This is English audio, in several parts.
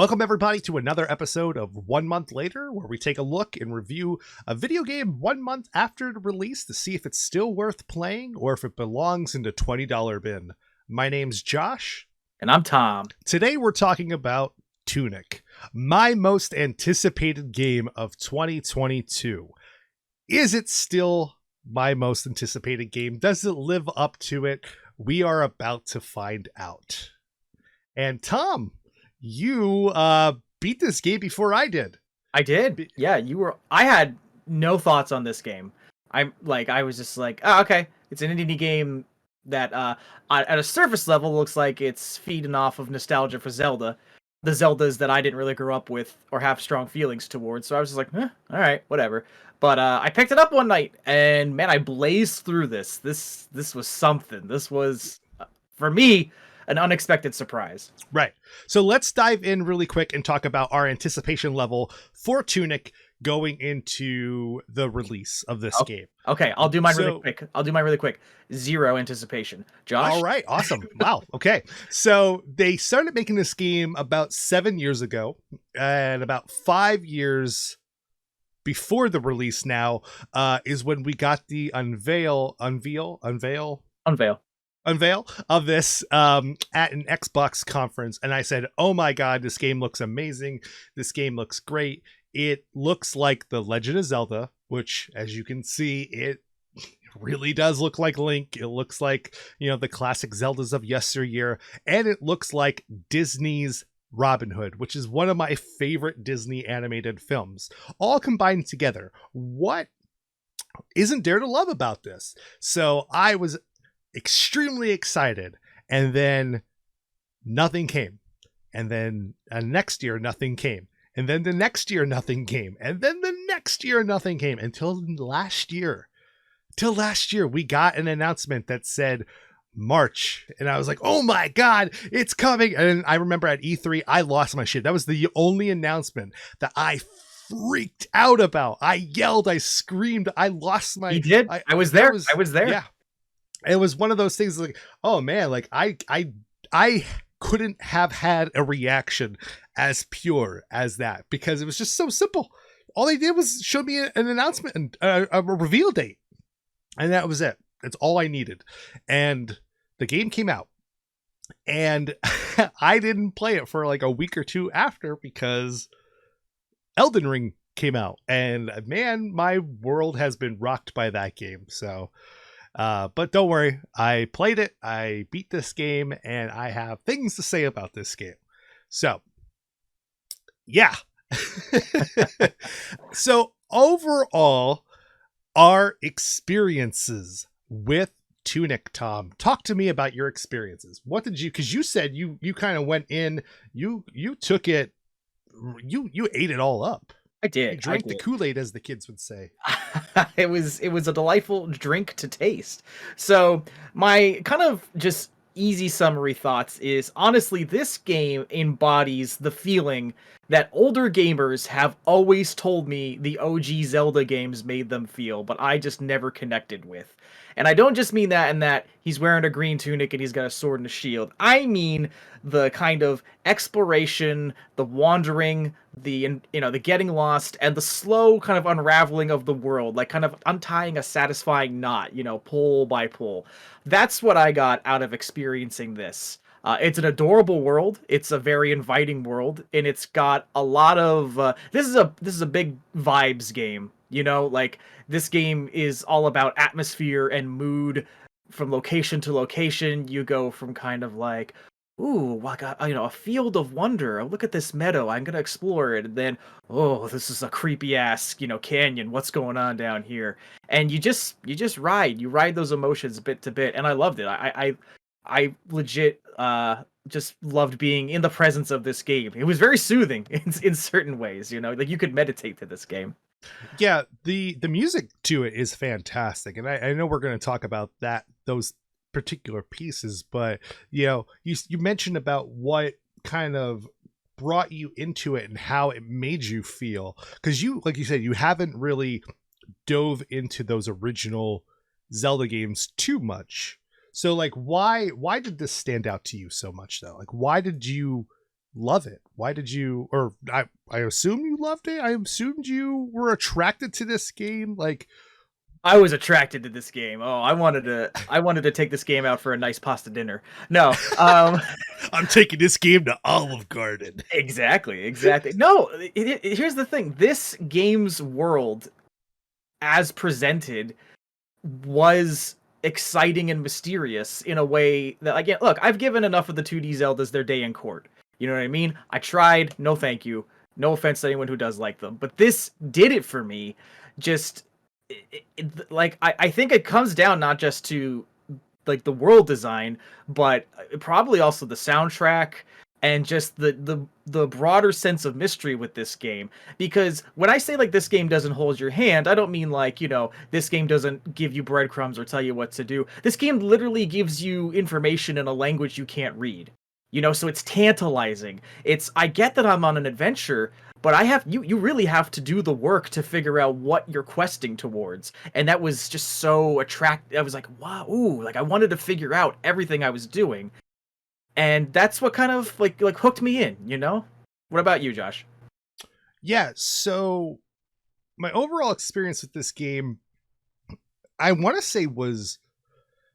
Welcome, everybody, to another episode of 1 Month Later, where we take a look and review a video game 1 month after the release to see if it's still worth playing or if it belongs in the $20 bin. My name's Josh. And I'm Thom. Today we're talking about Tunic, my most anticipated game of 2022. Is it still my most anticipated game? Does it live up to it? We are about to find out. And Thom, you beat this game before I did. I did. Yeah, you were. I had no thoughts on this game. I was just like, oh, okay, it's an indie game that at a surface level looks like it's feeding off of nostalgia for Zelda, the Zeldas that I didn't really grow up with or have strong feelings towards. So I was just like, all right, whatever. But I picked it up one night, and man, I blazed through this. This was something. This was, for me, an unexpected surprise. Right. So let's dive in really quick and talk about our anticipation level for Tunic going into the release of this game. Okay, I'll do mine really quick. Zero anticipation. Josh? All right, awesome. Wow. Okay. So they started making this game about 7 years ago, and about 5 years before the release now is when we got the unveil of this at an Xbox conference, and I said, oh my god, this game looks amazing, this game looks great. It looks like The Legend of Zelda, which, as you can see, it really does look like Link. It looks like, the classic Zeldas of yesteryear, and it looks like Disney's Robin Hood, which is one of my favorite Disney animated films, all combined together. What isn't there to love about this? So I was extremely excited, and then nothing came, and then next year nothing came, and then the next year nothing came, and then the next year nothing came, until last year we got an announcement that said March, and I was like, oh my god, it's coming. And I remember at E3 I lost my shit. That was the only announcement that I freaked out about. I yelled, I screamed, I lost my— You did? I was there. Yeah. It was one of those things like, oh man, like I couldn't have had a reaction as pure as that, because it was just so simple. All they did was show me an announcement and a reveal date, and that was it. That's all I needed. And the game came out, and I didn't play it for like a week or two after, because Elden Ring came out, and man, my world has been rocked by that game. So but don't worry, I played it, I beat this game, and I have things to say about this game. So, yeah. So, overall, our experiences with Tunic, Thom. Talk to me about your experiences. What did you— because you said you kind of went in, you took it, you ate it all up. I did. You drank the Kool-Aid, as the kids would say. It was a delightful drink to taste. So my kind of just easy summary thoughts is, honestly, this game embodies the feeling that older gamers have always told me the OG Zelda games made them feel, but I just never connected with. And I don't just mean that in that he's wearing a green tunic and he's got a sword and a shield. I mean the kind of exploration, the wandering, the getting lost, and the slow kind of unraveling of the world, like kind of untying a satisfying knot, pull by pull. That's what I got out of experiencing this. It's an adorable world. It's a very inviting world, and it's got a lot of this is a big vibes game. Like, this game is all about atmosphere and mood. From location to location, you go from kind of like, ooh, I got, a field of wonder. Oh, look at this meadow. I'm gonna explore it. And then, oh, this is a creepy ass, canyon. What's going on down here? And you just ride. You ride those emotions bit to bit, and I loved it. I legit just loved being in the presence of this game. It was very soothing in certain ways. Like, you could meditate to this game. Yeah, the music to it is fantastic, and I know we're going to talk about those particular pieces, but you mentioned about what kind of brought you into it and how it made you feel, because like you said, you haven't really dove into those original Zelda games too much. So like, why did this stand out to you so much though? Like, why did you love it? Why did you, or I assume you loved it. I assumed you were attracted to this game. Like, I was attracted to this game. Oh, I wanted to take this game out for a nice pasta dinner. No, I'm taking this game to Olive Garden. exactly, exactly. No, here's the thing. This game's world, as presented, was exciting and mysterious in a way that, again, look, I've given enough of the 2D Zeldas their day in court. You know what I mean? I tried. No, thank you. No offense to anyone who does like them, but this did it for me. Just like I think it comes down not just to like the world design, but probably also the soundtrack and just the broader sense of mystery with this game. Because when I say like this game doesn't hold your hand, I don't mean like, this game doesn't give you breadcrumbs or tell you what to do. This game literally gives you information in a language you can't read. So it's tantalizing. I get that I'm on an adventure, but you really have to do the work to figure out what you're questing towards. And that was just so attractive. I was like, wow, ooh, like I wanted to figure out everything I was doing. And that's what kind of like hooked me in. What about you, Josh? Yeah, so my overall experience with this game, I want to say was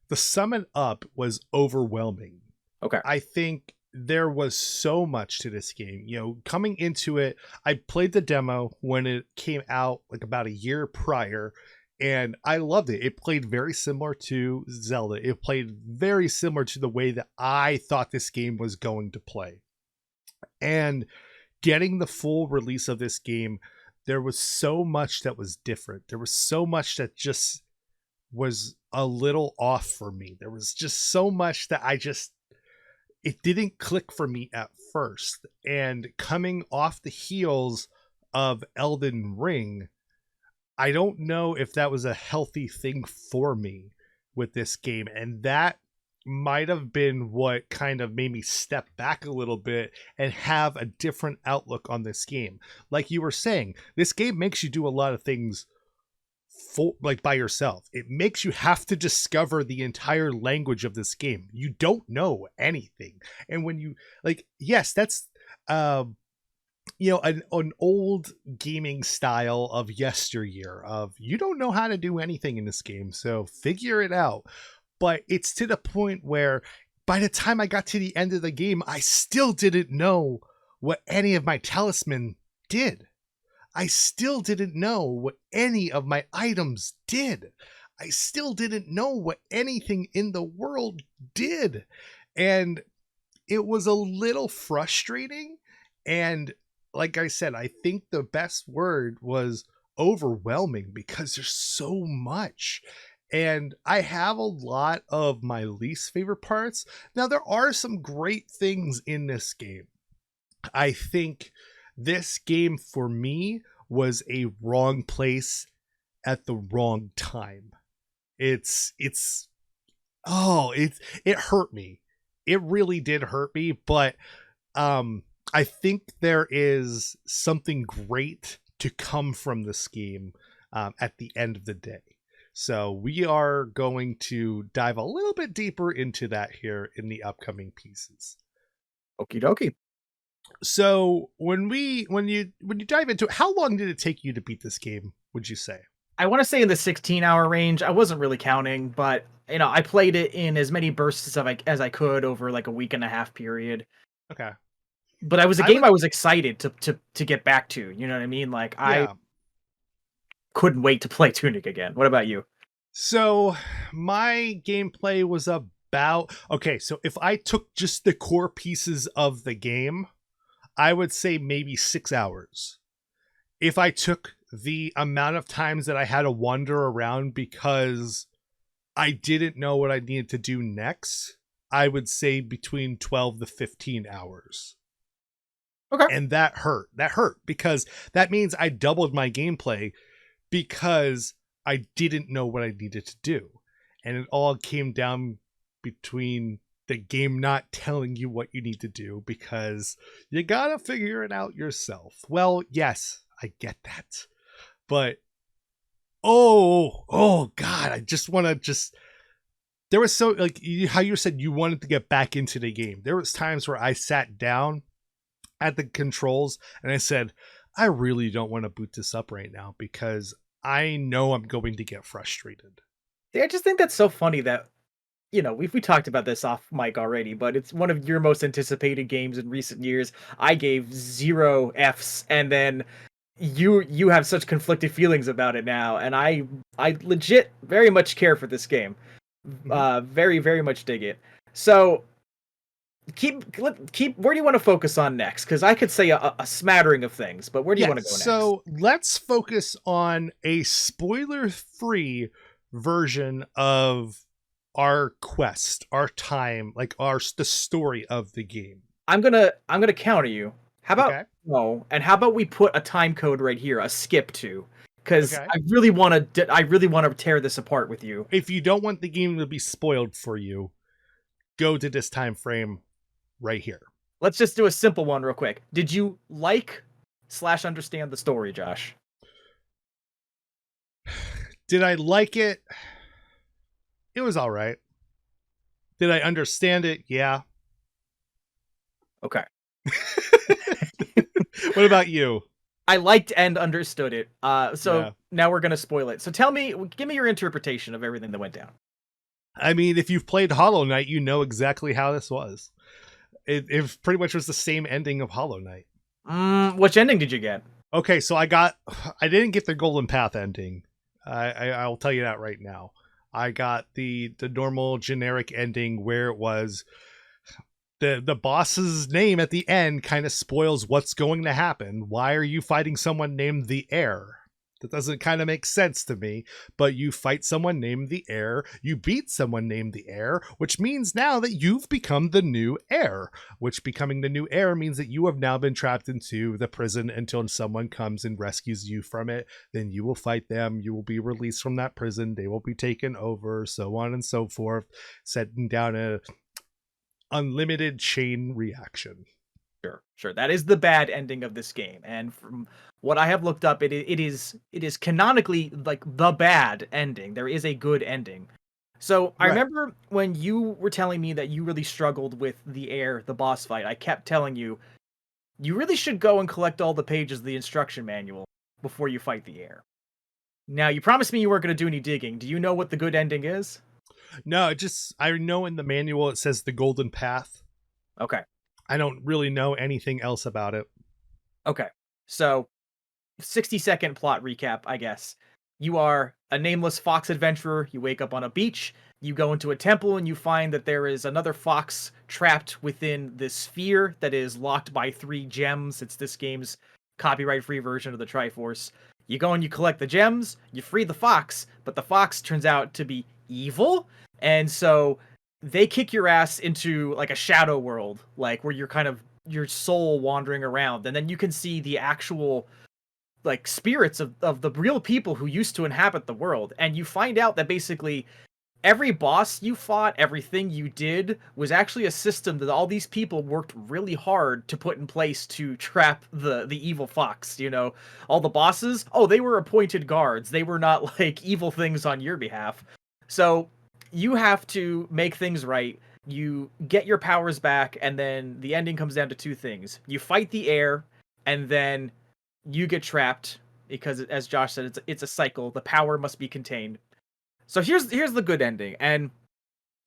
the sum it up was overwhelming. Okay. I think there was so much to this game. Coming into it, I played the demo when it came out like about a year prior, and I loved it. It played very similar to Zelda. It played very similar to the way that I thought this game was going to play. And getting the full release of this game, there was so much that was different. There was so much that just was a little off for me. There was just so much that it didn't click for me at first. And coming off the heels of Elden Ring, I don't know if that was a healthy thing for me with this game. And that might have been what kind of made me step back a little bit and have a different outlook on this game. Like you were saying, this game makes you do a lot of things like by yourself. It makes you have to discover the entire language of this game. You don't know anything. And when you yes, that's an old gaming style of yesteryear of you don't know how to do anything in this game, so figure it out. But it's to the point where by the time I got to the end of the game, I still didn't know what any of my talisman did. I still didn't know what any of my items did. I still didn't know what anything in the world did. And it was a little frustrating. And like I said, I think the best word was overwhelming because there's so much. And I have a lot of my least favorite parts. Now, there are some great things in this game. I think this game for me was a wrong place at the wrong time. It hurt me. It really did hurt me, but I think there is something great to come from this game at the end of the day. So we are going to dive a little bit deeper into that here in the upcoming pieces. Okie dokie. So when you dive into it, how long did it take you to beat this game, would you say? I want to say in the 16-hour range. I wasn't really counting, but I played it in as many bursts as I could over like a week and a half period. Okay. But it was a game I was excited to get back to. You know what I mean? Like I couldn't wait to play Tunic again. What about you? So my gameplay was okay, so if I took just the core pieces of the game, I would say maybe 6 hours. If I took the amount of times that I had to wander around because I didn't know what I needed to do next, I would say between 12 to 15 hours. Okay. And that hurt. That hurt because that means I doubled my gameplay because I didn't know what I needed to do. And it all came down between the game not telling you what you need to do because you gotta figure it out yourself. Well, yes, I get that. But oh God, I just want to there was so how you said you wanted to get back into the game. There was times where I sat down at the controls and I said, I really don't want to boot this up right now because I know I'm going to get frustrated. See, I just think that's so funny that we talked about this off mic already, but it's one of your most anticipated games in recent years. I gave 0 Fs, and then you have such conflicted feelings about it now, and I legit very much care for this game. Very very much dig it. So keep where do you want to focus on next? Because I could say a smattering of things, but where do you want to go next? So let's focus on a spoiler-free version of our quest, our time, like the story of the game. I'm gonna counter you. How about Okay. no? And how about we put a time code right here, a skip to, because Okay. I really want to tear this apart with you. If you don't want the game to be spoiled for you, go to this time frame right here. Let's just do a simple one real quick. Did you /understand the story, Josh? Did I like it? It was all right. Did I understand it? Yeah. Okay. What about you? I liked and understood it. So Yeah. now we're gonna spoil it. So give me your interpretation of everything that went down. I mean, if you've played Hollow Knight, you know exactly how this was. It pretty much was the same ending of Hollow Knight. Which ending did you get? Okay, so I didn't get the Golden Path ending. I'll tell you that right now. I got the normal generic ending where it was the boss's name at the end kind of spoils what's going to happen. Why are you fighting someone named the Heir? That doesn't kind of make sense to me, but you fight someone named the Heir, you beat someone named the Heir, which means now that you've become the new heir, which becoming the new heir means that you have now been trapped into the prison until someone comes and rescues you from it. Then you will fight them, you will be released from that prison, they will be taken over, so on and so forth, setting down a unlimited chain reaction. Sure. That is the bad ending of this game, and from what I have looked up, it is canonically like the bad ending. There is a good ending. So I Right. remember when you were telling me that you really struggled with the Heir, the boss fight. I kept telling you really should go and collect all the pages of the instruction manual before you fight the Heir. Now you promised me you weren't going to do any digging. Do you know what the good ending is? No, I know in the manual it says the Golden Path. Okay. I don't really know anything else about it. Okay. So 60-second plot recap, I guess. You are a nameless fox adventurer. You wake up on a beach. You go into a temple and you find that there is another fox trapped within this sphere that is locked by 3 gems. It's this game's copyright-free version of the Triforce. You go and you collect the gems. You free the fox, but the fox turns out to be evil. And so they kick your ass into like a shadow world, like where you're kind of your soul wandering around. And then you can see the actual like spirits of the real people who used to inhabit the world, and you find out that basically every boss you fought, everything you did was actually a system that all these people worked really hard to put in place to trap the evil fox. All the bosses, oh, they were appointed guards, they were not like evil things on your behalf. So you have to make things right, you get your powers back, and then the ending comes down to 2 things. You fight the Heir, and then you get trapped because, as Josh said, it's a cycle. The power must be contained. So here's the good ending, and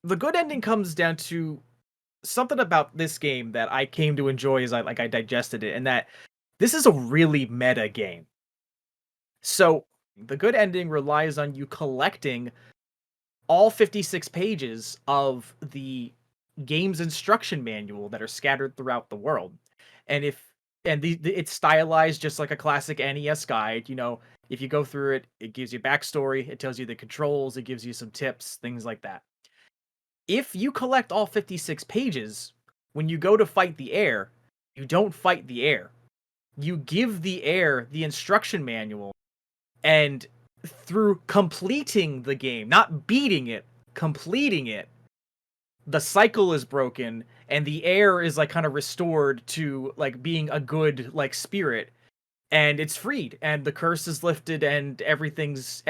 the good ending comes down to something about this game that I came to enjoy as I digested it, and that this is a really meta game. So the good ending relies on you collecting all 56 pages of the game's instruction manual that are scattered throughout the world, and it's stylized just like a classic NES guide. If you go through it, it gives you backstory, it tells you the controls, it gives you some tips, things like that. If you collect all 56 pages, when you go to fight the Heir, you don't fight the Heir. You give the Heir the instruction manual, and through completing the game, not beating it, completing it, the cycle is broken and the Heir is like kind of restored to like being a good like spirit. and it's freed, and the curse is lifted, and everything's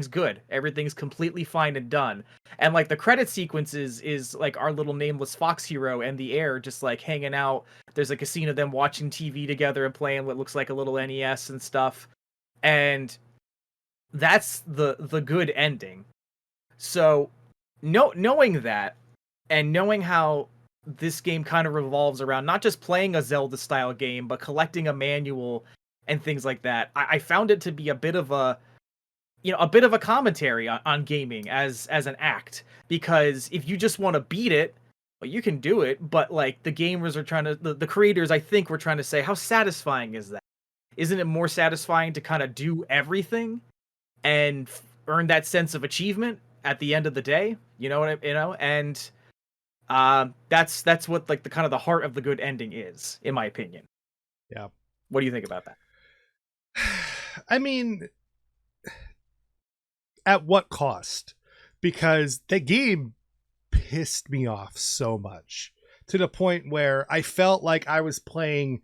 good. Everything's completely fine and done. And like the credit sequences is like our little nameless fox hero and the heir just like hanging out. There's like a scene of them watching TV together and playing what looks like a little NES and stuff. And that's the good ending. So knowing that, and knowing how this game kind of revolves around not just playing a Zelda style game, but collecting a manual and things like that, I found it to be a bit of a, a bit of a commentary on gaming as an act. Because if you just want to beat it, well, you can do it, but like the gamers are trying to, the creators, I think, were trying to say, how satisfying is that? Isn't it more satisfying to kind of do everything and earn that sense of achievement at the end of the day? You know what and that's what like the kind of the heart of the good ending is, in my opinion. Yeah. What do you think about that? I mean, at what cost? Because the game pissed me off so much, to the point where I felt like I was playing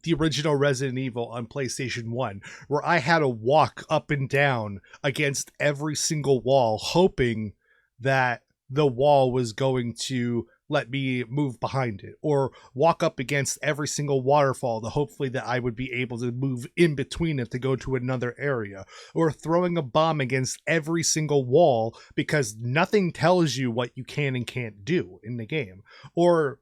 the original Resident Evil on PlayStation 1, where I had to walk up and down against every single wall, hoping that the wall was going to let me move behind it, or walk up against every single waterfall to hopefully that I would be able to move in between it to go to another area, or throwing a bomb against every single wall because nothing tells you what you can and can't do in the game, or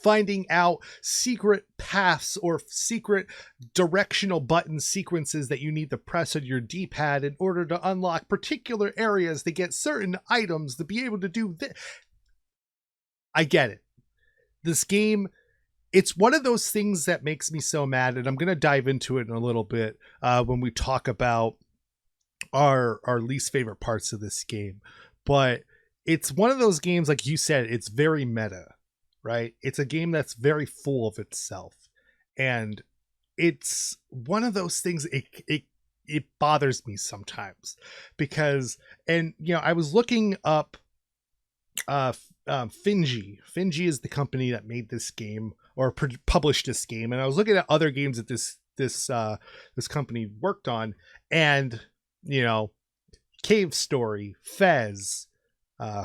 finding out secret paths or secret directional button sequences that you need to press on your D-pad in order to unlock particular areas to get certain items to be able to do this. I get it. This game, it's one of those things that makes me so mad, and I'm going to dive into it in a little bit when we talk about our least favorite parts of this game. But it's one of those games, like you said, it's very meta. Right? It's a game that's very full of itself. And it's one of those things, it bothers me sometimes because, and I was looking up Finji. Finji is the company that made this game or published this game, and I was looking at other games that this company worked on, and Cave Story, Fez,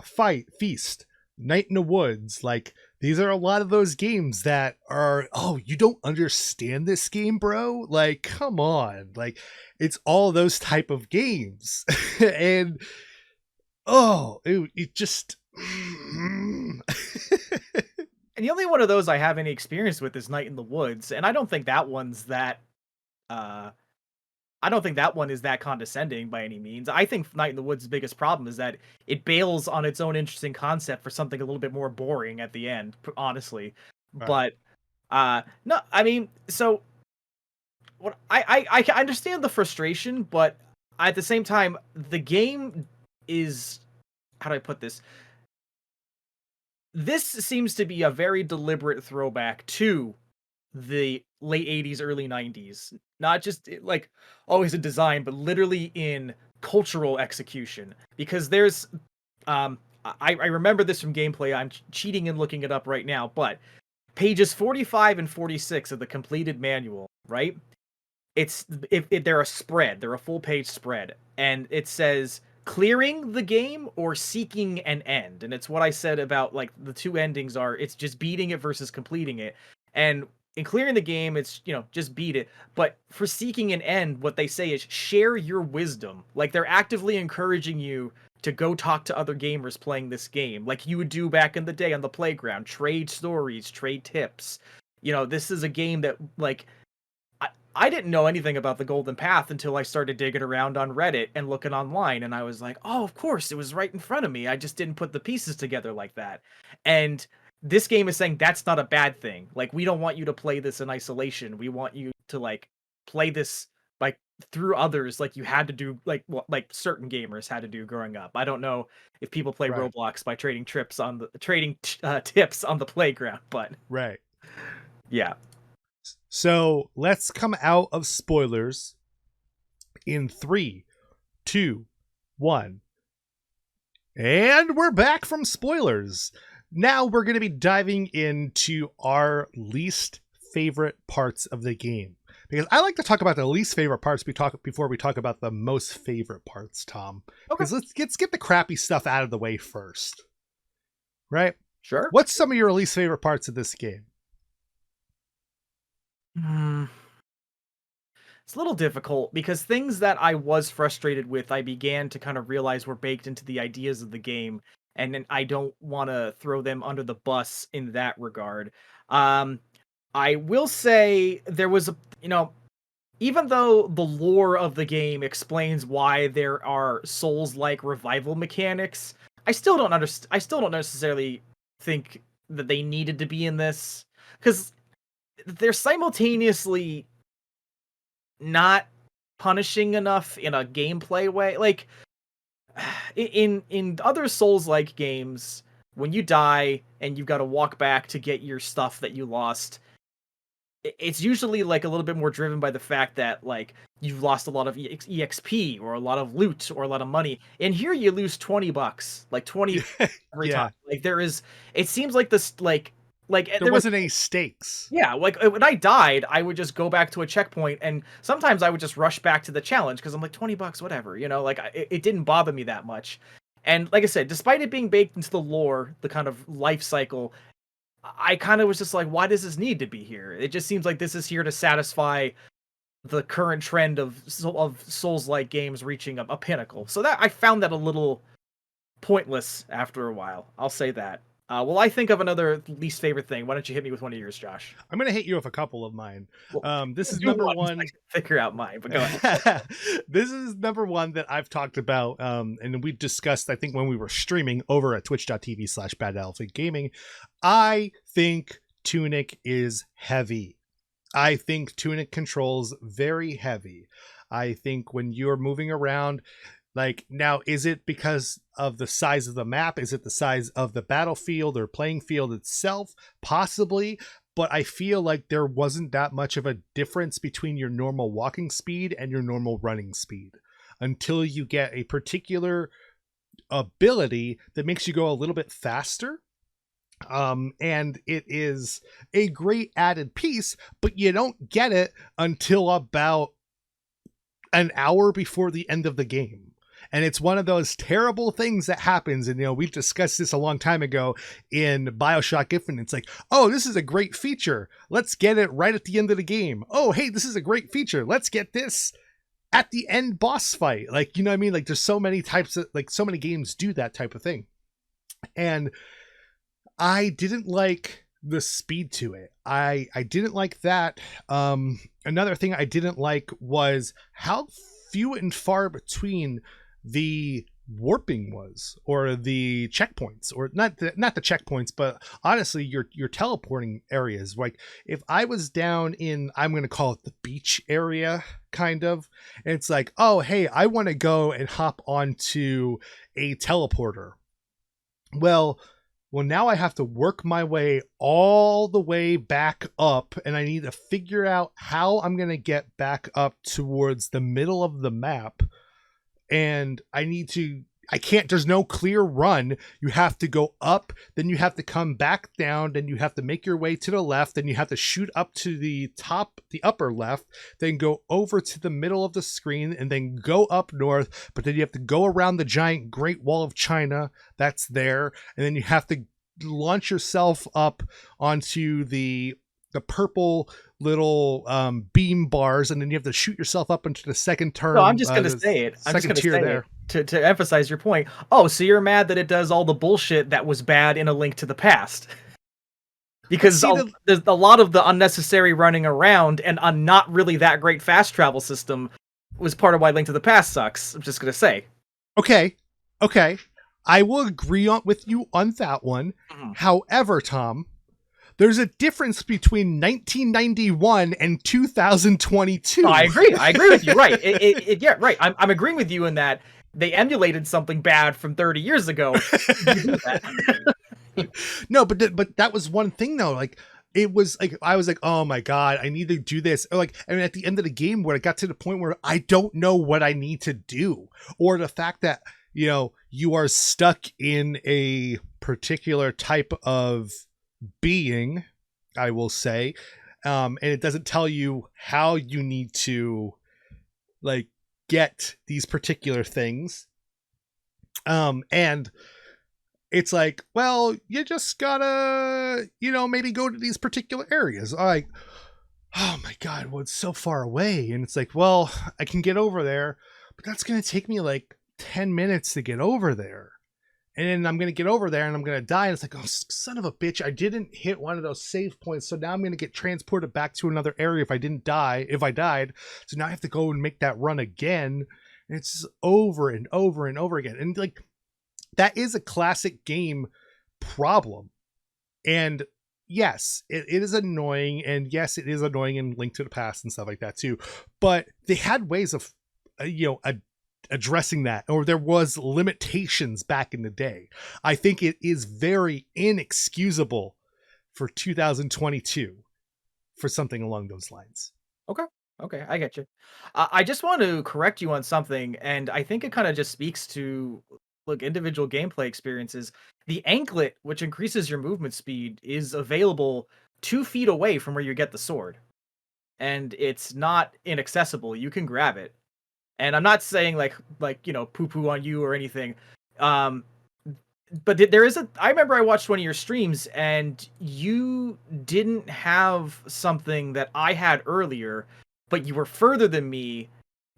Fight, Feast, Night in the Woods, like these are a lot of those games that are, oh, you don't understand this game, bro? Like, come on. Like, it's all those type of games. And it just and the only one of those I have any experience with is Night in the Woods, and I don't think that one's that I don't think that one is that condescending by any means. I think Night in the Woods' biggest problem is that it bails on its own interesting concept for something a little bit more boring at the end, honestly. Right. But no, I mean, so what I understand the frustration, but at the same time, the game is, how do I put this? This seems to be a very deliberate throwback to the late 80s, early 90s. Not just like always in design, but literally in cultural execution. Because there's I remember this from gameplay. I'm cheating and looking it up right now, but pages 45 and 46 of the completed manual, right? They're a spread, they're a full page spread, and it says clearing the game or seeking an end. And it's what I said about like the two endings are, it's just beating it versus completing it. And in clearing the game, it's, just beat it. But for seeking an end, what they say is share your wisdom. Like they're actively encouraging you to go talk to other gamers playing this game, like you would do back in the day on the playground. Trade stories, trade tips. This is a game that, like, I didn't know anything about the Golden Path until I started digging around on Reddit and looking online, and I was like, oh, of course, it was right in front of me. I just didn't put the pieces together like that. And this game is saying that's not a bad thing. Like, we don't want you to play this in isolation. We want you to, like, play this, like, through others, like you had to do, like certain gamers had to do growing up. I don't know if people play Right. Roblox by trading tips on the playground, but right. yeah. So let's come out of spoilers in 3, 2, 1. And we're back from spoilers. Now we're going to be diving into our least favorite parts of the game. because I like to talk about the least favorite parts before we talk about the most favorite parts, Tom. Okay. Because let's get the crappy stuff out of the way first. Right? Sure. What's some of your least favorite parts of this game? It's a little difficult because things that I was frustrated with, I began to kind of realize were baked into the ideas of the game, and then I don't want to throw them under the bus in that regard. Um, I will say there was even though the lore of the game explains why there are Souls-like revival mechanics, I still don't understand. I still don't necessarily think that they needed to be in this because they're simultaneously not punishing enough in a gameplay way. Like in other Souls-like games, when you die and you've got to walk back to get your stuff that you lost, it's usually like a little bit more driven by the fact that like you've lost a lot of exp or a lot of loot or a lot of money. And here you lose $20, like 20 every time. Like it seems like this like there wasn't any stakes. Yeah, like when I died, I would just go back to a checkpoint, and sometimes I would just rush back to the challenge because I'm like $20, whatever, like it didn't bother me that much. And like I said, despite it being baked into the lore, the kind of life cycle, I kind of was just like, why does this need to be here? It just seems like this is here to satisfy the current trend of Souls-like games reaching a pinnacle. So that I found that a little pointless after a while. I'll say that. Well, I think of another least favorite thing. Why don't you hit me with one of yours, Josh? I'm going to hit you with a couple of mine. Well, this is number one. Figure out mine, but go ahead. This is number one that I've talked about, and we've discussed, I think, when we were streaming over at twitch.tv/badelephantgaming. I think Tunic is heavy. I think Tunic controls very heavy. I think when you're moving around, like, now, is it because of the size of the map? Is it the size of the battlefield or playing field itself? Possibly, but I feel like there wasn't that much of a difference between your normal walking speed and your normal running speed until you get a particular ability that makes you go a little bit faster. And it is a great added piece, but you don't get it until about an hour before the end of the game. And it's one of those terrible things that happens. And, we discussed this a long time ago in BioShock Infinite. It's like, oh, this is a great feature. Let's get it right at the end of the game. Oh, hey, this is a great feature. Let's get this at the end boss fight. Like, you know what I mean? Like, there's so many types of, like, so many games do that type of thing. And I didn't like the speed to it. I didn't like that. Another thing I didn't like was how few and far between the warping was, or the checkpoints, or not the checkpoints, but honestly your teleporting areas. Like, if I was down in, I'm going to call it the beach area, kind of, and it's like, oh, hey, I want to go and hop onto a teleporter. Well, now I have to work my way all the way back up, and I need to figure out how I'm going to get back up towards the middle of the map. And I can't, there's no clear run. You have to go up, then you have to come back down, then you have to make your way to the left, then you have to shoot up to the top, the upper left, then go over to the middle of the screen, and then go up north. But then you have to go around the giant Great Wall of China that's there, and then you have to launch yourself up onto the purple little beam bars, and then you have to shoot yourself up into the second turn. No, I'm just gonna say it. I'm just gonna say it to emphasize your point. Oh, so you're mad that it does all the bullshit that was bad in A Link to the Past? Because there's a lot of the unnecessary running around and a not really that great fast travel system was part of why Link to the Past sucks. I'm just gonna say. Okay, I will agree with you on that one. Mm-hmm. However, Tom, there's a difference between 1991 and 2022. No, I agree with you. Right. Yeah, right. I'm agreeing with you in that they emulated something bad from 30 years ago. No, but that was one thing though. Like, it was like, I was like, oh my God, I need to do this. Or like, I mean, at the end of the game where it got to the point where I don't know what I need to do, or the fact that, you are stuck in a particular type of being, I will say, And it doesn't tell you how you need to like get these particular things. And it's like, well, you just gotta, maybe go to these particular areas. Like, oh my God, well, it's so far away. And it's like, well, I can get over there, but that's going to take me like 10 minutes to get over there. And then I'm going to get over there and I'm going to die. And it's like, oh, son of a bitch, I didn't hit one of those save points. So now I'm going to get transported back to another area if I died. So now I have to go and make that run again. And it's just over and over and over again. And like, that is a classic game problem. And yes, it is annoying. And yes, it is annoying in Link to the Past and stuff like that too. But they had ways of, addressing that, or there was limitations back in the day. I think it is very inexcusable for 2022 for something along those lines. Okay, I get you. I just want to correct you on something, and I think it kind of just speaks to look individual gameplay experiences. The anklet, which increases your movement speed, is available 2 feet away from where you get the sword, and it's not inaccessible. You can grab it, and I'm not saying like poo poo on you or anything. But there is I remember I watched one of your streams, and you didn't have something that I had earlier, but you were further than me.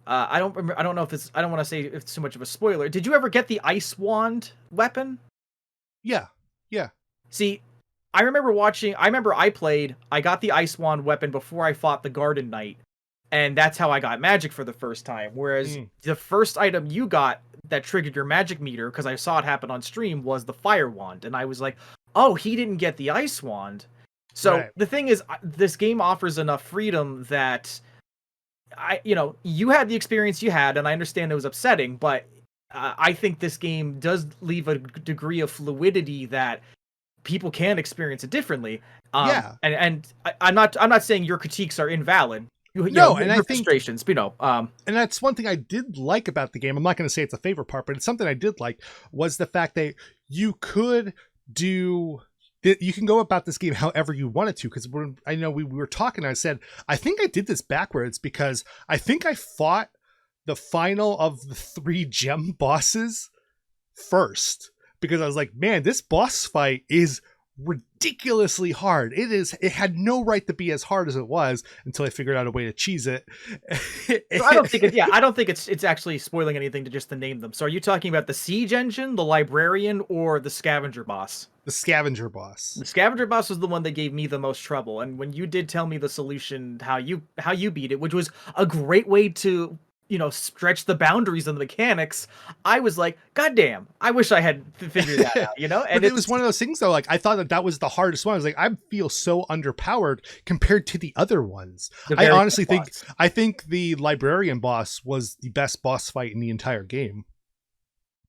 I don't remember. I don't know if it's. I don't want to say if it's too much of a spoiler. Did you ever get the ice wand weapon? Yeah. See, I remember watching. I remember I got the ice wand weapon before I fought the Garden Knight, and that's how I got magic for the first time. Whereas the first item you got that triggered your magic meter, because I saw it happen on stream, was the fire wand, and I was like, oh, he didn't get the ice wand. So right. The thing is, this game offers enough freedom that you had the experience you had, and I understand it was upsetting, but I think this game does leave a degree of fluidity that people can experience it differently. And I'm not saying your critiques are invalid. And I think frustrations, and that's one thing I did like about the game. I'm not going to say it's a favorite part, but it's something I did like, was the fact that you can go about this game however you wanted to. Because I know we were talking, I said, I think I did this backwards because I think I fought the final of the 3 gem bosses first, because I was like, man, this boss fight is ridiculously hard. It had no right to be as hard as it was until I figured out a way to cheese it. So I don't think it's actually spoiling anything to just to name them. So are you talking about the siege engine, the librarian, or the scavenger boss? The scavenger boss. The scavenger boss was the one that gave me the most trouble. And when you did tell me the solution, how you beat it, which was a great way to stretch the boundaries of the mechanics, I was like, God damn, I wish I had figured that out, And but it was one of those things though, like I thought that was the hardest one. I was like, I feel so underpowered compared to the other ones. I honestly think the librarian boss was the best boss fight in the entire game.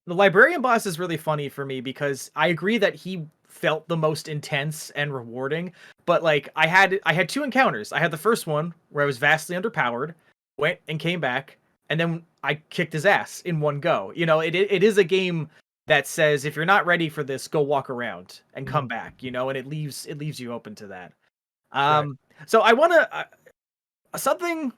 The librarian boss is really funny for me because I agree that he felt the most intense and rewarding, but like I had 2 encounters. I had the first one where I was vastly underpowered, went and came back, and then I kicked his ass in one go. It is a game that says if you're not ready for this, go walk around and come back. And it leaves you open to that. Right. So I want to something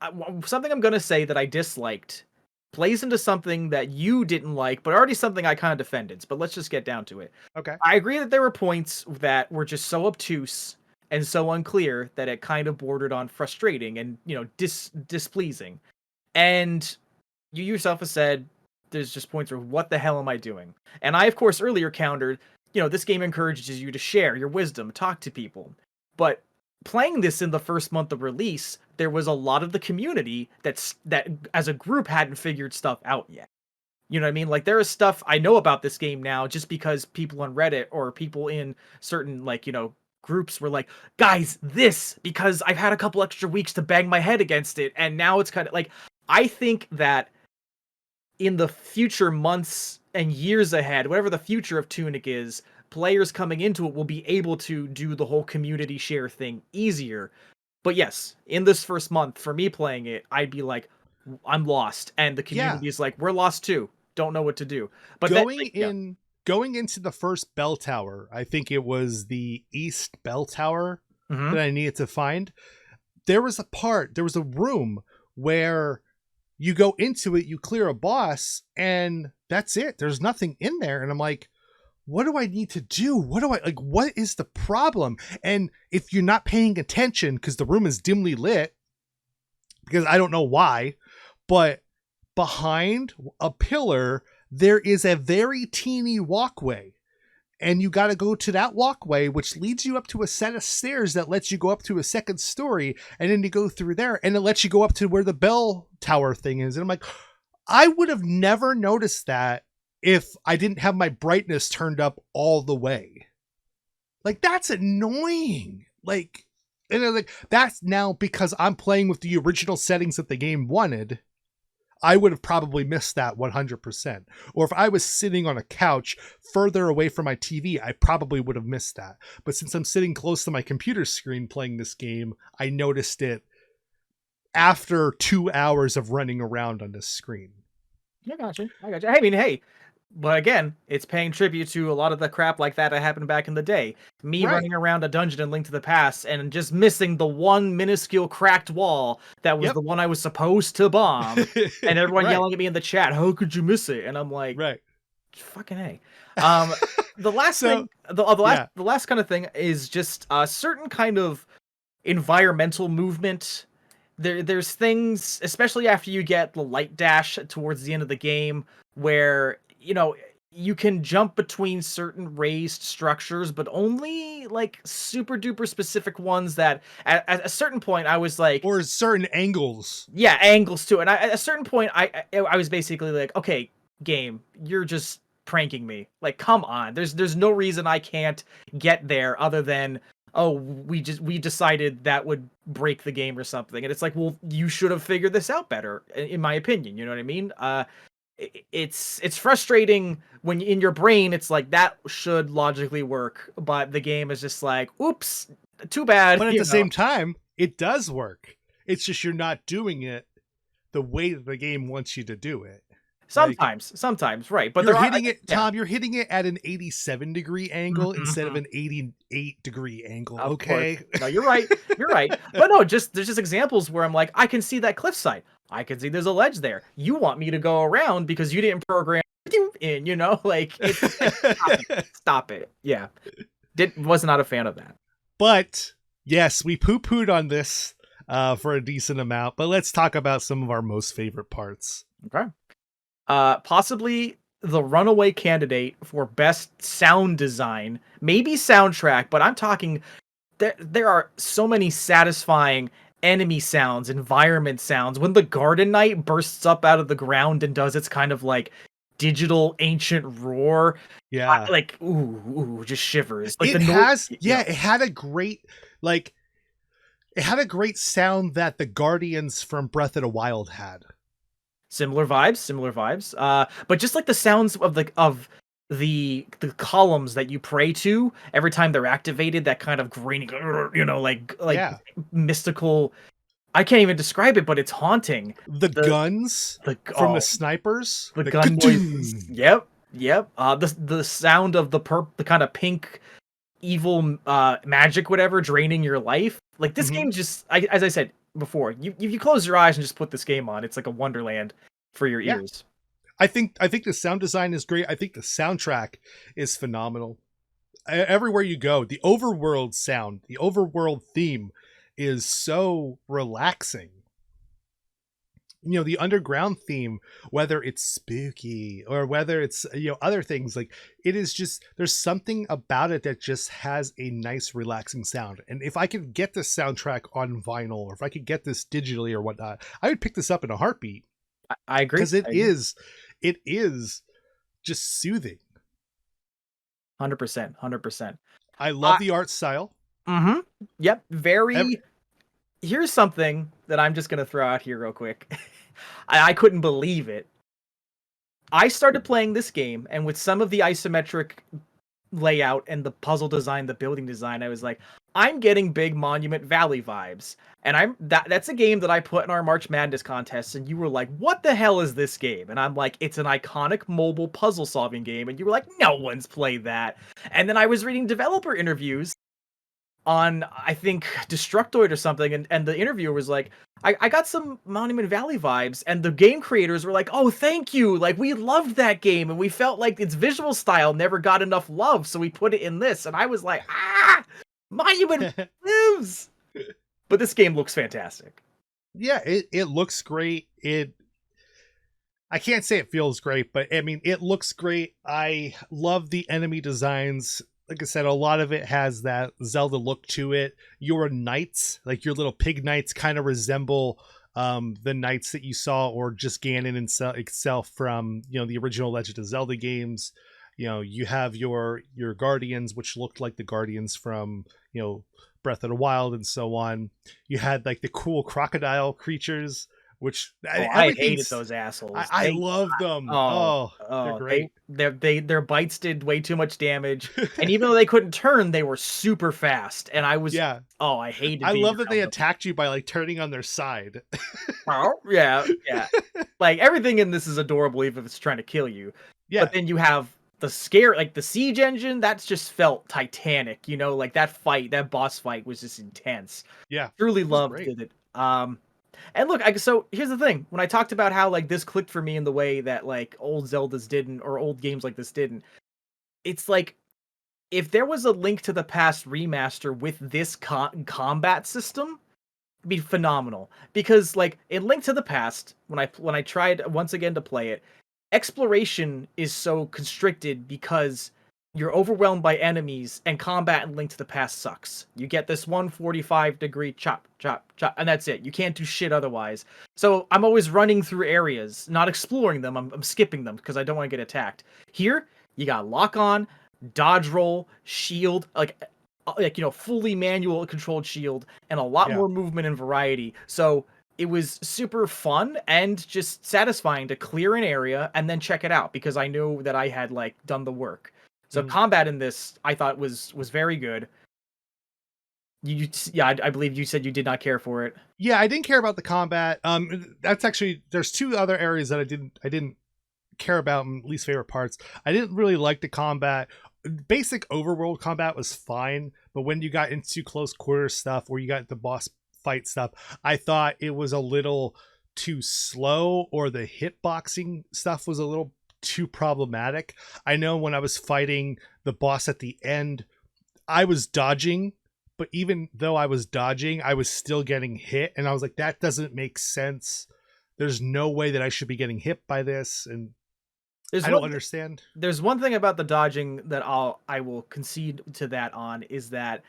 I'm gonna say that I disliked plays into something that you didn't like, but already something I kind of defended. But let's just get down to it. Okay. I agree that there were points that were just so obtuse and so unclear that it kind of bordered on frustrating and displeasing. And you yourself have said there's just points where what the hell am I doing? And I of course earlier countered, this game encourages you to share your wisdom, talk to people. But playing this in the first month of release, there was a lot of the community that as a group hadn't figured stuff out yet. You know what I mean? Like there is stuff I know about this game now just because people on Reddit or people in certain groups were like, guys, because I've had a couple extra weeks to bang my head against it, and now it's kind of like, I think that in the future months and years ahead, whatever the future of Tunic is, players coming into it will be able to do the whole community share thing easier. But yes, in this first month, for me playing it, I'd be like, I'm lost, and the community is like, we're lost too, don't know what to do. But going into the first bell tower, I think it was the East Bell Tower, Mm-hmm. that I needed to find. There was a room where you go into it, you clear a boss, and that's it. There's nothing in there. And I'm like, what do I need to do? What is the problem? And if you're not paying attention, because the room is dimly lit, because I don't know why, but behind a pillar, there is a very teeny walkway. And you got to go to that walkway, which leads you up to a set of stairs that lets you go up to a second story. And then you go through there, and it lets you go up to where the bell tower thing is. And I'm like, I would have never noticed that if I didn't have my brightness turned up all the way. Like, that's annoying. Like, and I'm like, that's now because I'm playing with the original settings that the game wanted. I would have probably missed that 100%. Or if I was sitting on a couch further away from my TV, I probably would have missed that. But since I'm sitting close to my computer screen playing this game, I noticed it after 2 hours of running around on this screen. I got you. I mean, hey, but again, it's paying tribute to a lot of the crap like that happened back in the day. Me Right. running around a dungeon in Link to the Past and just missing the one minuscule cracked wall that was the one I was supposed to bomb, and everyone Right. yelling at me in the chat, "How could you miss it?" And I'm like, Right. "Fucking A." The last So, thing, the last kind of thing is just a certain kind of environmental movement. There's things, especially after you get the light dash towards the end of the game, where you can jump between certain raised structures, but only like super duper specific ones that at a certain point I was like, or certain angles. yeah, angles too. And at a certain point I was basically like, okay, game, you're just pranking me. Like, come on. There's no reason I can't get there other than, oh, we decided that would break the game or something. And it's like, well, you should have figured this out better, in my opinion. You know what I mean? It's frustrating when in your brain it's like that should logically work, but the game is just like, oops, too bad. But at the same time, it does work. It's just you're not doing it the way that the game wants you to do it. Sometimes, right? But you're hitting it, Tom. You're hitting it at an 87-degree angle instead of an 88-degree angle. Of okay, course. No, you're right. You're right. But no, there's just examples where I'm like, I can see that cliffside. I can see there's a ledge there. You want me to go around because you didn't program in, like stop it. Yeah, was not a fan of that. But yes, we poo-pooed on this for a decent amount. But let's talk about some of our most favorite parts. Okay. Possibly the runaway candidate for best sound design, maybe soundtrack, but I'm talking there are so many satisfying enemy sounds, environment sounds. When the Garden Knight bursts up out of the ground and does its kind of like digital ancient roar, yeah, like ooh, just shivers. Like it had a great it had a great sound that the Guardians from Breath of the Wild had. Similar vibes. But just like the sounds of the columns that you pray to every time they're activated, that kind of graining, mystical. I can't even describe it, but it's haunting. The guns from the snipers, the gun noises. Yep. The sound of the kind of pink evil magic, whatever, draining your life. Like this game, just as I said before, you close your eyes and just put this game on, it's like a wonderland for your ears. I think the sound design is great. I think the soundtrack is phenomenal. Everywhere you go, the overworld sound, the overworld theme is so relaxing. The underground theme, whether it's spooky or whether it's other things, like it is just, there's something about it that just has a nice relaxing sound. And if I could get this soundtrack on vinyl, or if I could get this digitally or whatnot, I would pick this up in a heartbeat. I agree, because it is just soothing. 100%. I love the art style. Yep. Here's something that I'm just going to throw out here real quick. I couldn't believe it. I started playing this game, and with some of the isometric layout and the puzzle design, the building design, I was like, I'm getting big Monument Valley vibes. And that's a game that I put in our March Madness contest, and you were like, what the hell is this game? And I'm like, it's an iconic mobile puzzle solving game. And you were like, no one's played that. And then I was reading developer interviews, on, I think, Destructoid or something, and the interviewer was like, I got some Monument Valley vibes, and the game creators were like, oh, thank you, like, we loved that game, and we felt like its visual style never got enough love, so we put it in this, and I was like, Monument lives! But this game looks fantastic. Yeah, it looks great. I can't say it feels great, but I mean, it looks great. I love the enemy designs. Like I said, a lot of it has that Zelda look to it. Your knights, like your little pig knights, kind of resemble the knights that you saw, or just Ganon itself from, the original Legend of Zelda games. You have your guardians, which looked like the guardians from Breath of the Wild and so on. You had like the cool crocodile creatures, which I hated those assholes. I love them. They're great. Their bites did way too much damage, and even though they couldn't turn, they were super fast. And I was I hated. I love that they attacked you by like turning on their side. Yeah. Like everything in this is adorable, even if it's trying to kill you. Yeah. But then you have the scare, like the siege engine. That's just felt titanic. Like that boss fight was just intense. Yeah, truly loved it. And look, so here's the thing. When I talked about how like this clicked for me in the way that like old Zeldas didn't, or old games like this didn't, it's like if there was a Link to the Past remaster with this combat system, it'd be phenomenal. Because like in Link to the Past, when I tried once again to play it, exploration is so constricted because you're overwhelmed by enemies, and combat in Link to the Past sucks. You get this 145-degree chop, and that's it. You can't do shit otherwise. So I'm always running through areas, not exploring them. I'm skipping them because I don't want to get attacked. Here, you got lock on, dodge roll, shield, like fully manual controlled shield, and a lot more movement and variety. So it was super fun and just satisfying to clear an area and then check it out because I knew that I had like done the work. So combat in this, I thought was very good. I believe you said you did not care for it. Yeah, I didn't care about the combat. That's actually, there's two other areas that I didn't care about, least favorite parts. I didn't really like the combat. Basic overworld combat was fine, but when you got into close quarters stuff, or you got the boss fight stuff, I thought it was a little too slow, or the hitboxing stuff was a little too problematic. I know when I was fighting the boss at the end, I was dodging, but even though I was dodging, I was still getting hit, and I was like, that doesn't make sense. There's no way that I should be getting hit by this, and I don't understand. There's one thing about the dodging that I will concede to that on, is that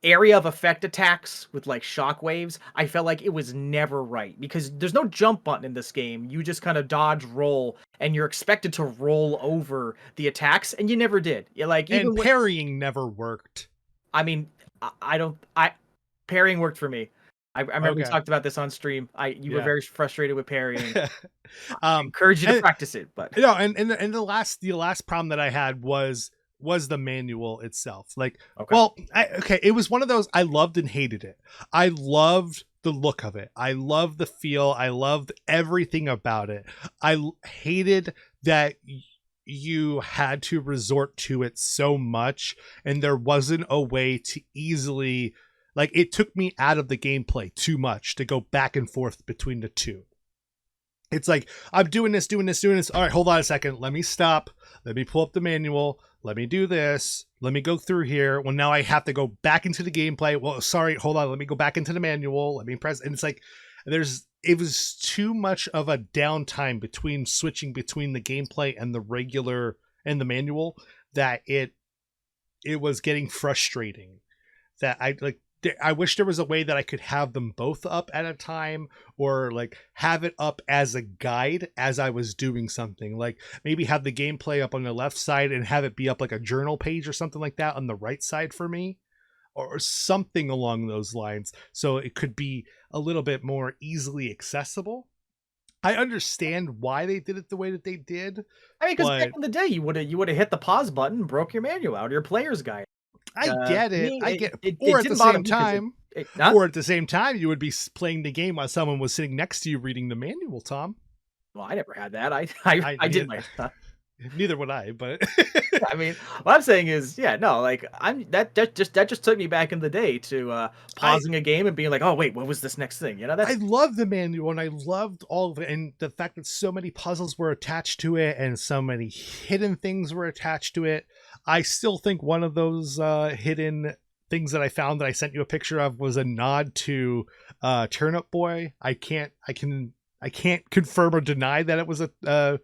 area of effect attacks with like shockwaves, I felt like it was never right, because there's no jump button in this game. You just kind of dodge roll, and you're expected to roll over the attacks, and you never did. Even parrying never worked. I mean, parrying worked for me. I remember we talked about this on stream. You were very frustrated with parrying. I encourage you to practice it, but and the last problem that I had was the manual itself. It was one of those, I loved and hated it. I loved the look of it. I loved the feel. I loved everything about it. I hated that you had to resort to it so much, and there wasn't a way to easily, like, it took me out of the gameplay too much to go back and forth between the two. It's like, I'm doing this. All right, hold on a second. Let me stop. Let me pull up the manual. Let me do this. Let me go through here. Well, now I have to go back into the gameplay. Well, sorry, hold on. Let me go back into the manual. Let me press. And it's like, it was too much of a downtime between switching between the gameplay and the regular and the manual, that it was getting frustrating. That I wish there was a way that I could have them both up at a time, or like have it up as a guide as I was doing something. Like maybe have the gameplay up on the left side and have it be up like a journal page or something like that on the right side for me, or something along those lines, so it could be a little bit more easily accessible. I understand why they did it the way that they did. I mean, because back in the day, you would have hit the pause button and broke your manual out, or your player's guide. I get it. Or at the same time, you would be playing the game while someone was sitting next to you reading the manual, Tom. Well, I never had that. I did my stuff. Neither would I, but I mean, what I'm saying is, yeah, no, like that just took me back in the day to I pausing a game and being like, oh wait, what was this next thing? You know, I that's love the manual and I loved all of it, and the fact that so many puzzles were attached to it and so many hidden things were attached to it. I still think one of those hidden things that I found that I sent you a picture of was a nod to Turnip Boy. I can't confirm or deny that it was a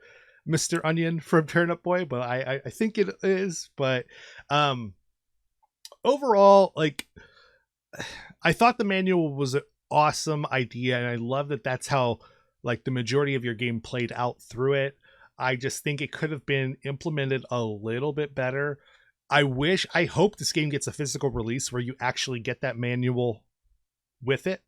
Mr. Onion from Turnip Boy, but I think it is. But um overall, like, I thought the manual was an awesome idea, and I love that that's how like the majority of your game played out through it. I just think it could have been implemented a little bit better. I hope this game gets a physical release where you actually get that manual with it.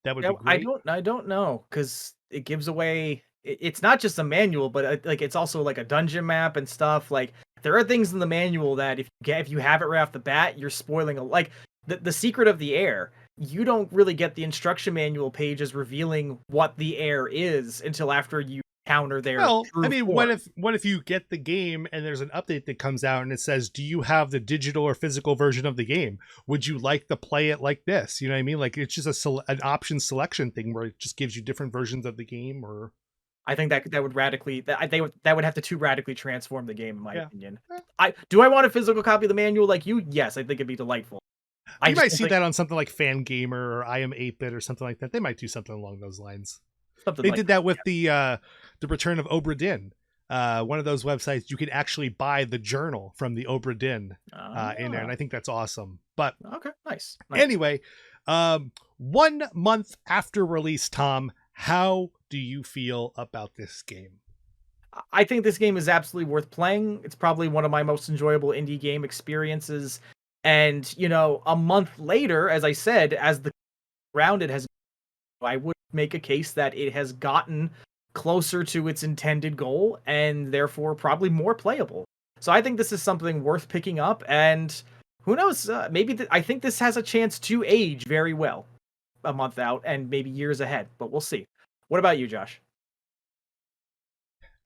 That would yeah, be great. I don't know because it gives away. It's not just a manual, but like it's also like a dungeon map and stuff. Like there are things in the manual that if you have it right off the bat, you're spoiling like the secret of the air. You don't really get the instruction manual pages revealing what the air is until after you counter their Well, I true mean, form. what if you get the game and there's an update that comes out and it says, "Do you have the digital or physical version of the game? Would you like to play it like this?" You know what I mean? Like it's just an option selection thing where it just gives you different versions of the game. Or I think that would radically that would have to too radically transform the game in my yeah. opinion. Eh, I want a physical copy of the manual like you? Yes, I think it'd be delightful. I You just might don't see think that on something like Fan Gamer or I Am 8-Bit or something like that. They might do something along those lines. something They like did that with the return of Obra Dinn. One of those websites you can actually buy the journal from the Obra Dinn in there, and Ah, I think that's awesome. But okay, nice, nice. anyway, 1 month after release, Tom, how do you feel about this game? I think this game is absolutely worth playing. It's probably one of my most enjoyable indie game experiences. And, you know, a month later, as I said, as the round it has, I would make a case that it has gotten closer to its intended goal and therefore probably more playable. So I think this is something worth picking up. And who knows? I think this has a chance to age very well a month out and maybe years ahead, but we'll see. What about you, Josh?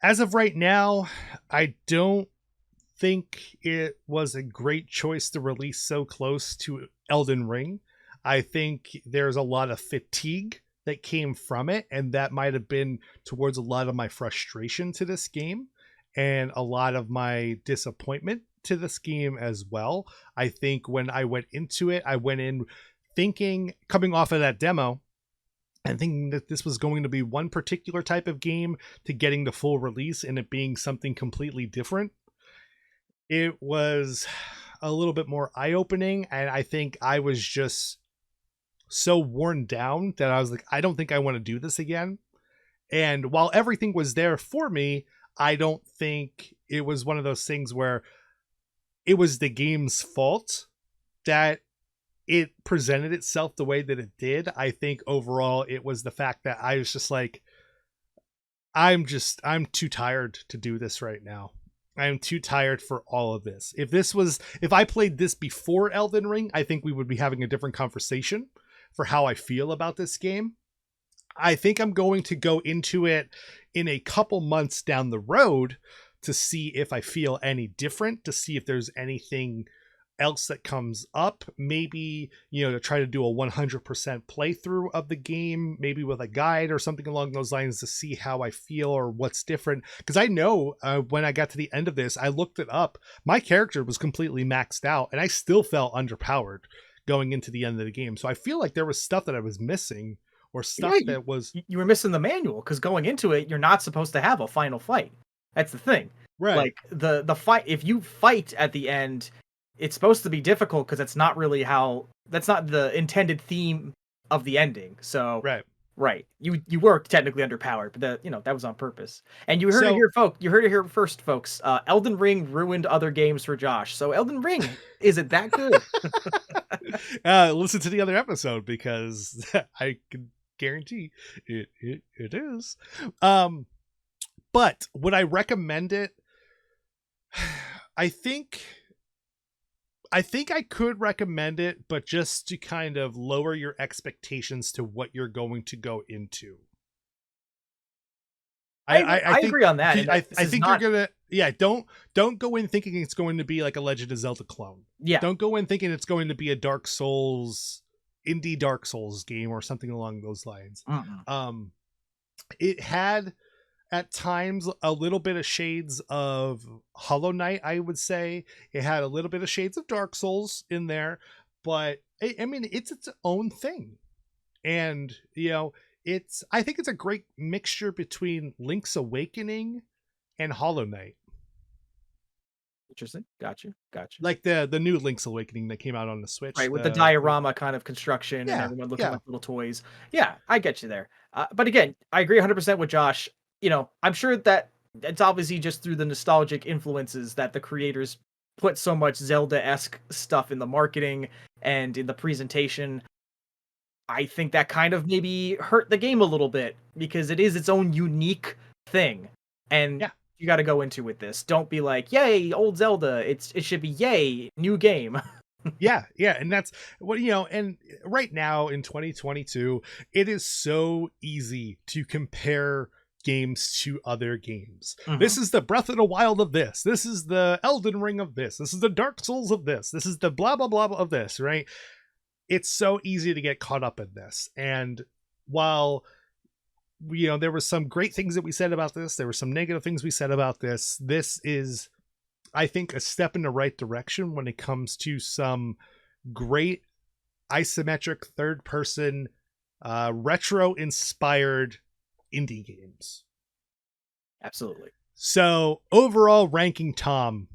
As of right now, I don't think it was a great choice to release so close to Elden Ring. I think there's a lot of fatigue that came from it, and that might have been towards a lot of my frustration to this game and a lot of my disappointment to this game as well. I think when I went into it, I went in thinking, coming off of that demo, and thinking that this was going to be one particular type of game, to getting the full release and it being something completely different. It was a little bit more eye-opening, and I think I was just so worn down that I was like, I don't think I want to do this again. And while everything was there for me, I don't think it was one of those things where it was the game's fault that it presented itself the way that it did. I think overall it was the fact that I was just like, I'm too tired to do this right now. I'm too tired for all of this. If I played this before Elden Ring, I think we would be having a different conversation for how I feel about this game. I think I'm going to go into it in a couple months down the road to see if I feel any different, to see if there's anything else that comes up, maybe, to try to do a 100% playthrough of the game, maybe with a guide or something along those lines, to see how I feel or what's different. Because I know when I got to the end of this, I looked it up, my character was completely maxed out and I still felt underpowered going into the end of the game. So I feel like there was stuff that I was missing, or Yeah, stuff that was you were missing the manual because going into it, you're not supposed to have a final fight. That's the thing. right. Like the fight, if you fight at the end, it's supposed to be difficult because that's not the intended theme of the ending. So Right. right, you were technically underpowered, but that was on purpose. And So you heard it here first, folks. Elden Ring ruined other games for Josh. So Elden Ring, is it that good? listen to the other episode, because I can guarantee it is. But would I recommend it? I think I could recommend it, but just to kind of lower your expectations to what you're going to go into. I think agree on that. And I this is think not, you're gonna, yeah, don't go in thinking it's going to be like a Legend of Zelda clone. yeah, Don't go in thinking it's going to be a Dark Souls, indie Dark Souls game or something along those lines. mm-mm. It had at times a little bit of shades of Hollow Knight, I would say. It had a little bit of shades of Dark Souls in there, but I mean, it's its own thing. And, you know, I think it's a great mixture between Link's Awakening and Hollow Knight. Interesting. Gotcha. Like the new Link's Awakening that came out on the Switch. Right, with the diorama kind of construction and Yeah, everyone looking yeah. like little toys. Yeah, I get you there. But again, I agree 100% with Josh. You know, I'm sure that it's obviously just through the nostalgic influences that the creators put so much Zelda-esque stuff in the marketing and in the presentation. I think that kind of maybe hurt the game a little bit because it is its own unique thing. And Yeah. you got to go into with this. Don't be like, "Yay, old Zelda." It should be, "Yay, new game." Yeah, yeah, and that's what, you know, and right now in 2022, it is so easy to compare games to other games. This is the Breath of the Wild of this. This is the Elden Ring of this. This is the Dark Souls of this. This is the blah blah blah of this, right? It's so easy to get caught up in this. And while, you know, there were some great things that we said about this, there were some negative things we said about this. This is, I think, a step in the right direction when it comes to some great isometric third person retro inspired indie games. Absolutely. So overall ranking, Tom,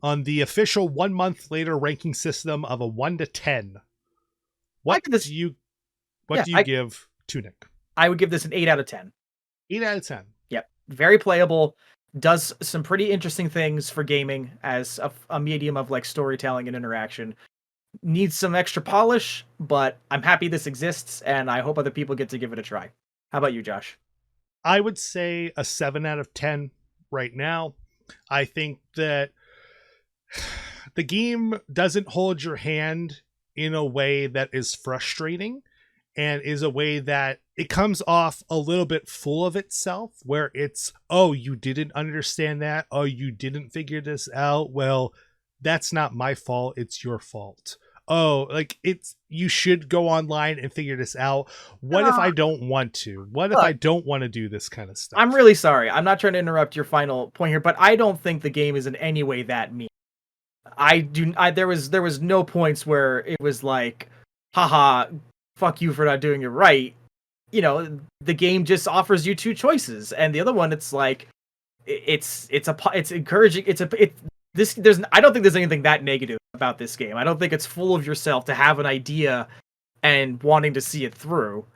on the official 1 month later ranking system of a 1 to 10, what do you give Tunic? I would give this an 8 out of 10. 8 out of 10. Yep. Very playable. Does some pretty interesting things for gaming as a medium of like storytelling and interaction. Needs some extra polish, but I'm happy this exists and I hope other people get to give it a try. How about you, Josh? I would say a 7 out of 10 right now. I think that the game doesn't hold your hand in a way that is frustrating, and is a way that it comes off a little bit full of itself, where it's, oh, you didn't understand that. Oh, you didn't figure this out. Well, that's not my fault. It's your fault. Oh, like, it's, you should go online and figure this out. What if I don't want to? What if I don't want to do this kind of stuff? I'm really sorry. I'm not trying to interrupt your final point here, but I don't think the game is in any way that mean. There was no points where it was like, haha, fuck you for not doing it right. You know, the game just offers you two choices, and the other one, it's like, it's encouraging. I don't think there's anything that negative about this game. I don't think it's full of yourself to have an idea and wanting to see it through.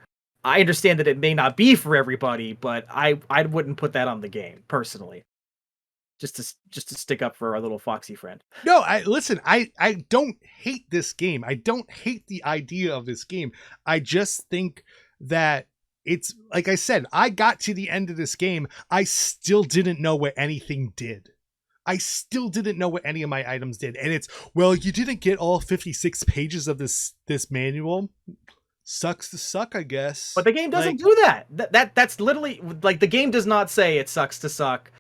I understand that it may not be for everybody, but I wouldn't put that on the game personally. Just to stick up for our little foxy friend. No, I don't hate this game. I don't hate the idea of this game. I just think that it's, like I said, I got to the end of this game. I still didn't know what anything did. I still didn't know what any of my items did. And it's, well, you didn't get all 56 pages of this manual. Sucks to suck, I guess. But the game doesn't do that. That's literally, like, the game does not say it sucks to suck.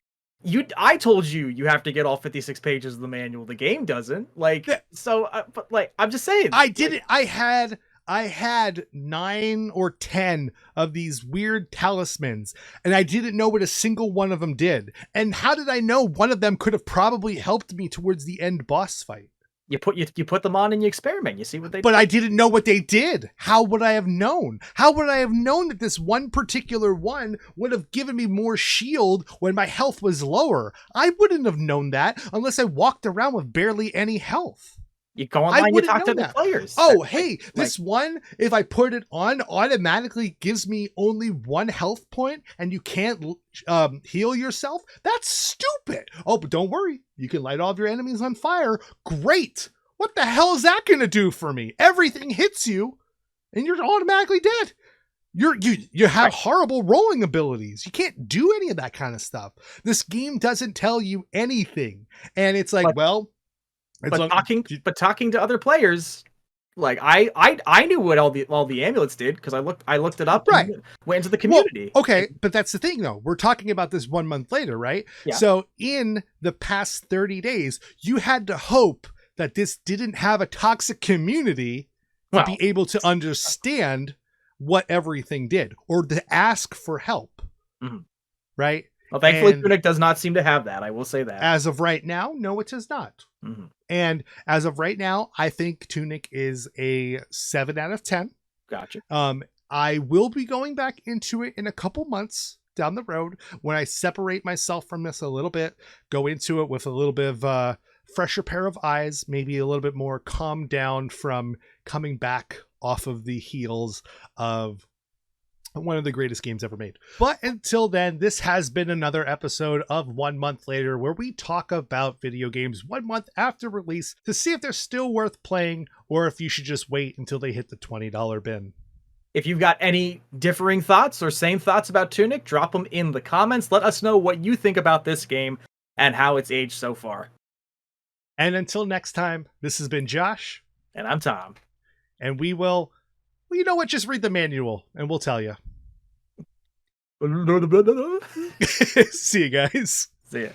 I told you have to get all 56 pages of the manual. The game doesn't. Like, yeah. So, but like, I'm just saying. I didn't. I had 9 or 10 of these weird talismans, and I didn't know what a single one of them did. And how did I know one of them could have probably helped me towards the end boss fight? You put them on and you experiment. You see what they do. But I didn't know what they did. How would I have known? How would I have known that this one particular one would have given me more shield when my health was lower? I wouldn't have known that unless I walked around with barely any health. You go online, you talk to the players. Oh, hey, this one, if I put it on, automatically gives me only 1 health point and you can't heal yourself? That's stupid. Oh, but don't worry. You can light all of your enemies on fire. Great. What the hell is that going to do for me? Everything hits you and you're automatically dead. You have horrible rolling abilities. You can't do any of that kind of stuff. This game doesn't tell you anything. And it's like, talking to other players, Like I knew what all the amulets did because I looked it up Right. and went into the Well, community. okay, but that's the thing though. We're talking about this 1 month later, right? Yeah. So in the past 30 days, you had to hope that this didn't have a toxic community to be able to understand what everything did or to ask for help. Mhm. Right? Well, thankfully, And Tunic does not seem to have that. I will say that. as of right now, no, it does not. Mhm. And as of right now, I think Tunic is a 7 out of 10. Gotcha. I will be going back into it in a couple months down the road when I separate myself from this a little bit, go into it with a little bit of a fresher pair of eyes, maybe a little bit more calmed down from coming back off of the heels of one of the greatest games ever made. But until then, this has been another episode of 1 month later, where we talk about video games 1 month after release to see if they're still worth playing or if you should just wait until they hit the $20 bin. If you've got any differing thoughts or same thoughts about Tunic, drop them in the comments. Let us know what you think about this game and how it's aged so far. And until next time, this has been Josh. And I'm Thom. And we will, well, you know what? Just read the manual and we'll tell you. See you guys. See ya.